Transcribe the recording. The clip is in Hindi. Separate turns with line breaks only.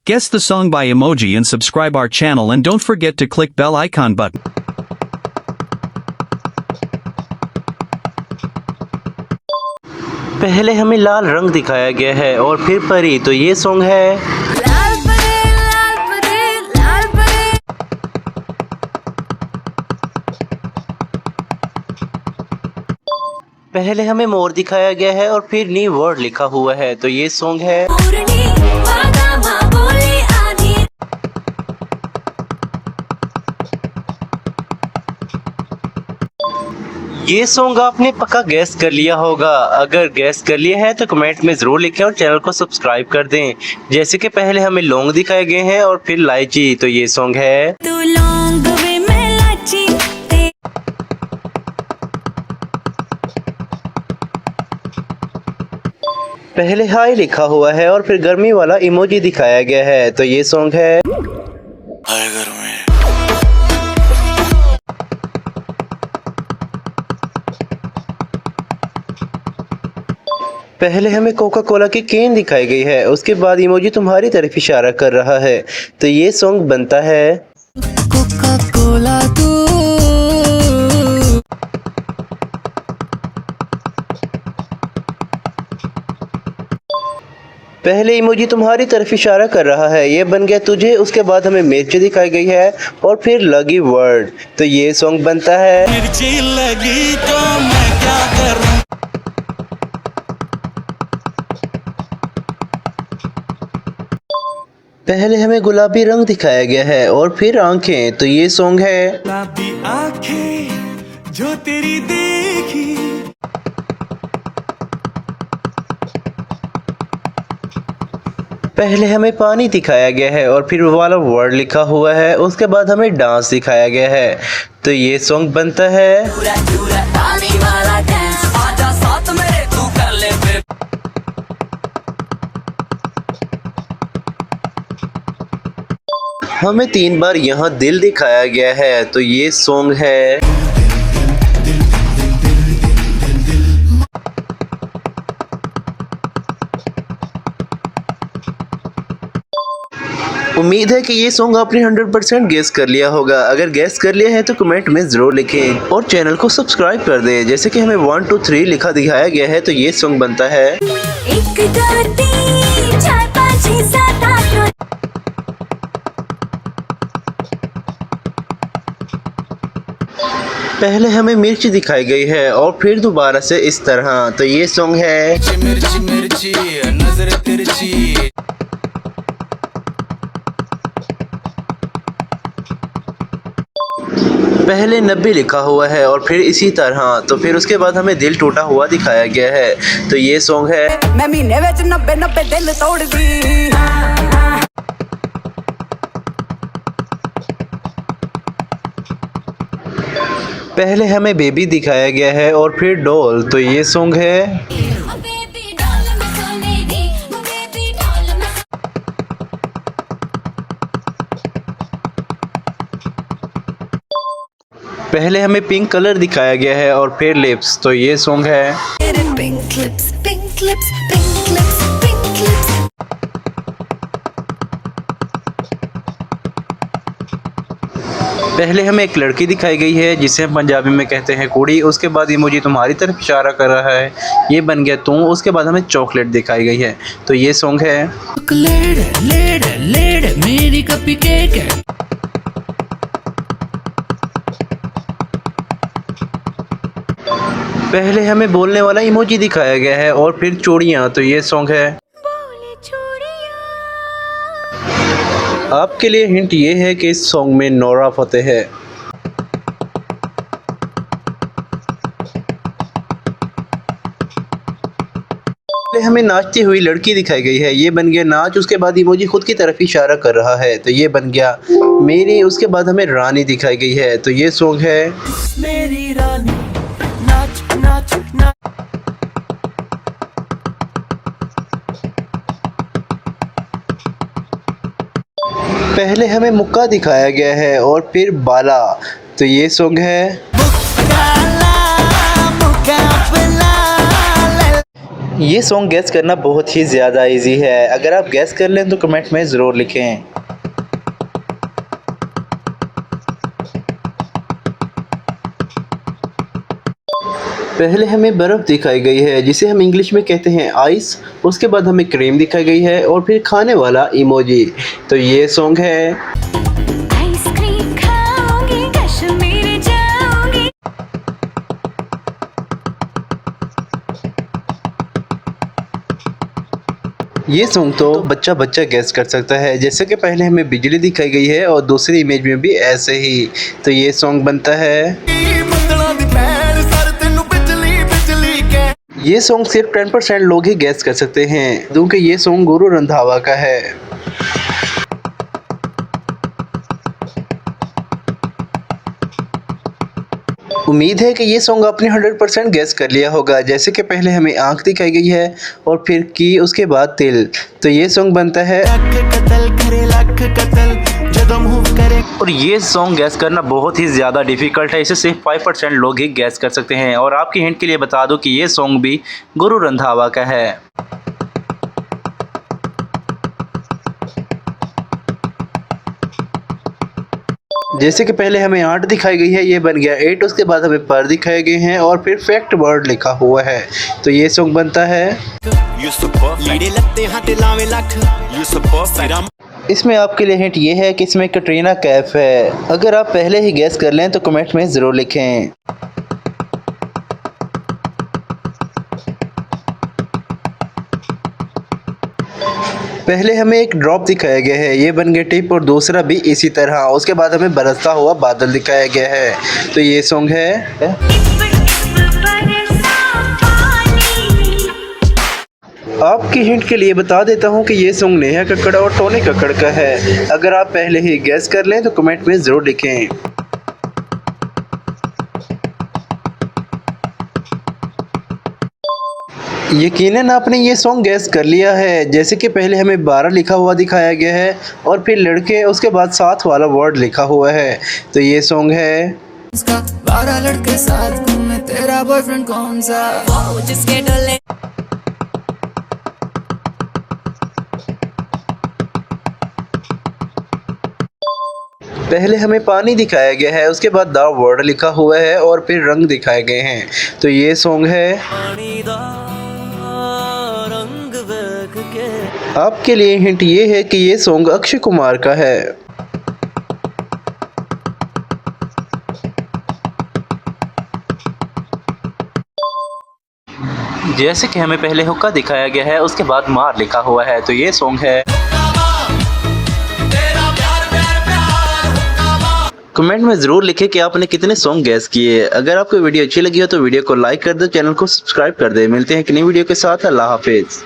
Guess the song by Emoji and subscribe our channel and don't forget to click bell icon button.
पहले हमें लाल रंग दिखाया गया है और फिर परी, तो ये सॉन्ग है
लाल परी लाल परी लाल परी।
पहले हमें मोर दिखाया गया है और फिर न्यू वर्ड लिखा हुआ है, तो ये सॉन्ग है ये सॉन्ग आपने पक्का गैस कर लिया होगा। अगर गैस कर लिया है तो कमेंट में ज़रूर लिखें और चैनल को सब्सक्राइब कर दें। जैसे कि पहले हमें लौंग दिखाए गए हैं और फिर इलायची, तो ये सॉन्ग है
तू लौंग वे मैं इलायची।
पहले हाय लिखा हुआ है और फिर गर्मी वाला इमोजी दिखाया गया है, तो ये सॉन्ग है
हाय गर्मी।
पहले हमें कोका कोला की केन दिखाई गई है, उसके बाद इमोजी तुम्हारी तरफ इशारा कर रहा है, तो ये सॉन्ग बनता है
कोका कोला तू।
पहले इमोजी तुम्हारी तरफ इशारा कर रहा है, ये बन गया तुझे। उसके बाद हमें मिर्च दिखाई गई है और फिर लगी वर्ड, तो ये सॉन्ग बनता है
मिर्ची लगी तो मैं क्या करूं।
पहले हमें गुलाबी रंग दिखाया गया है और फिर आंखें, तो ये सॉन्ग है
गुलाबी आंखें जो तेरी देखी।
पहले हमें पानी दिखाया गया है और फिर वो वाला वर्ड लिखा हुआ है। उसके बाद हमें डांस दिखाया गया है, तो ये सॉन्ग बनता है
पानी वाला डांस आजा साथ मेरे तू कर ले फिर।
हमें 3 बार यहाँ दिल दिखाया गया है, तो ये सॉन्ग है उम्मीद है कि ये सॉन्ग आपने 100% गेस कर लिया होगा। अगर गेस कर लिया है तो कमेंट में ज़रूर लिखें और चैनल को सब्सक्राइब कर दें। जैसे कि हमें 1 2 3 लिखा दिखाया गया है, तो ये सॉन्ग बनता है
1 2 3 4 5 6 7 8 9।
पहले हमें मिर्च दिखाई गई है और फिर दोबारा से इस तरह, तो ये सॉन्ग है
मिर्ची मिर्ची नजर तिरछी।
पहले 90 लिखा हुआ है और फिर इसी तरह, तो फिर उसके बाद हमें दिल टूटा हुआ दिखाया गया है, तो ये सॉन्ग है
मैं महीने विच 90 90 दिल तोड़ दी।
पहले हमें बेबी दिखाया गया है और फिर डॉल, तो ये सॉन्ग है पहले हमें पिंक कलर दिखाया गया है और फिर लिप्स, तो ये सॉन्ग है
pink lips pink lips pink lips pink lips.
पहले हमें एक लड़की दिखाई गई है जिसे हम पंजाबी में कहते हैं कुड़ी। उसके बाद इमोजी तुम्हारी तरफ इशारा कर रहा है, ये बन गया तू। उसके बाद हमें चॉकलेट दिखाई गई है, तो ये सॉन्ग है
चॉकलेट लेड लेड मेरी कपी केक है।
पहले हमें बोलने वाला इमोजी दिखाया गया है और फिर चूड़ियाँ, तो ये सॉन्ग है आपके लिए हिंट ये है कि इस सॉन्ग में नोरा फतेह है। पहले हमें नाचती हुई लड़की दिखाई गई है, ये बन गया नाच। उसके बाद इमोजी खुद की तरफ इशारा कर रहा है, तो ये बन गया मेरी। उसके बाद हमें रानी दिखाई गई है, तो ये सॉन्ग है
मेरी रानी नाच नाच नाच।
पहले हमें मुक्का दिखाया गया है और फिर बाला, तो ये सॉन्ग है ये सॉन्ग गैस करना बहुत ही ज़्यादा इजी है। अगर आप गैस कर लें तो कमेंट में ज़रूर लिखें। पहले हमें बर्फ़ दिखाई गई है जिसे हम इंग्लिश में कहते हैं आइस। उसके बाद हमें क्रीम दिखाई गई है और फिर खाने वाला इमोजी। तो ये सॉन्ग है।
आइसक्रीम खाओगी कश्मीर जाओगी।
ये सॉन्ग तो बच्चा बच्चा गैस कर सकता है। जैसे कि पहले हमें बिजली दिखाई गई है और दूसरी इमेज में भी ऐसे ही। तो ये सॉन्ग बनता है। ये सॉन्ग सिर्फ 10% लोग ही गैस कर सकते हैं क्योंकि ये सॉन्ग गुरु रंधावा का है। उम्मीद है कि ये सॉन्ग आपने 100% गैस कर लिया होगा। जैसे कि पहले हमें आंख दिखाई गई है और फिर की उसके बाद तिल। तो ये सॉन्ग बनता है। और ये सॉन्ग गैस करना बहुत ही ज़्यादा डिफ़िकल्ट है। इसे सिर्फ 5% लोग ही गैस कर सकते हैं। और आपकी हिंट के लिए बता दूं कि ये सॉन्ग भी गुरु रंधावा का है। जैसे कि पहले हमें 8 दिखाई गई है, ये बन गया 8। उसके बाद हमें पर दिखाए गए हैं और फिर फैक्ट वर्ड लिखा हुआ है। तो ये सॉन्ग बनता है। इसमें आपके लिए हिंट ये है कि इसमें कैटरीना कैफ है। अगर आप पहले ही गैस कर लें तो कमेंट में ज़रूर लिखें। पहले हमें एक ड्रॉप दिखाया गया है, ये बन गया टिप और दूसरा भी इसी तरह। उसके बाद हमें बरसता हुआ बादल दिखाया गया है। तो ये सॉन्ग है। आपकी हिंट के लिए बता देता हूँ कि ये सॉन्ग नेहा कक्कड़ और टोनी कक्कड़ का है। अगर आप पहले ही गैस कर लें तो कमेंट में ज़रूर लिखें। यकीनन आपने ये सॉन्ग गैस कर लिया है। जैसे कि पहले हमें 12 लिखा हुआ दिखाया गया है और फिर लड़के उसके बाद साथ वाला वर्ड लिखा हुआ है। तो ये सॉन्ग है।
12 लड़के साथ घूमे, तेरा बॉयफ्रेंड कौन सा?
वो जिसके डोले
पहले हमें पानी दिखाया गया है, उसके बाद द वर्ड लिखा हुआ है और फिर रंग दिखाए गए हैं। तो ये सॉन्ग है। आपके लिए हिंट ये है कि ये सॉन्ग अक्षय कुमार का है। जैसे कि हमें पहले हुक्का दिखाया गया है, उसके बाद मार लिखा हुआ है। तो ये सॉन्ग है। कमेंट में ज़रूर लिखें कि आपने कितने सॉन्ग गैस किए। अगर आपको वीडियो अच्छी लगी हो तो वीडियो को लाइक कर दो, चैनल को सब्सक्राइब कर दे। मिलते हैं एक नई वीडियो के साथ। अल्लाह हाफिज़।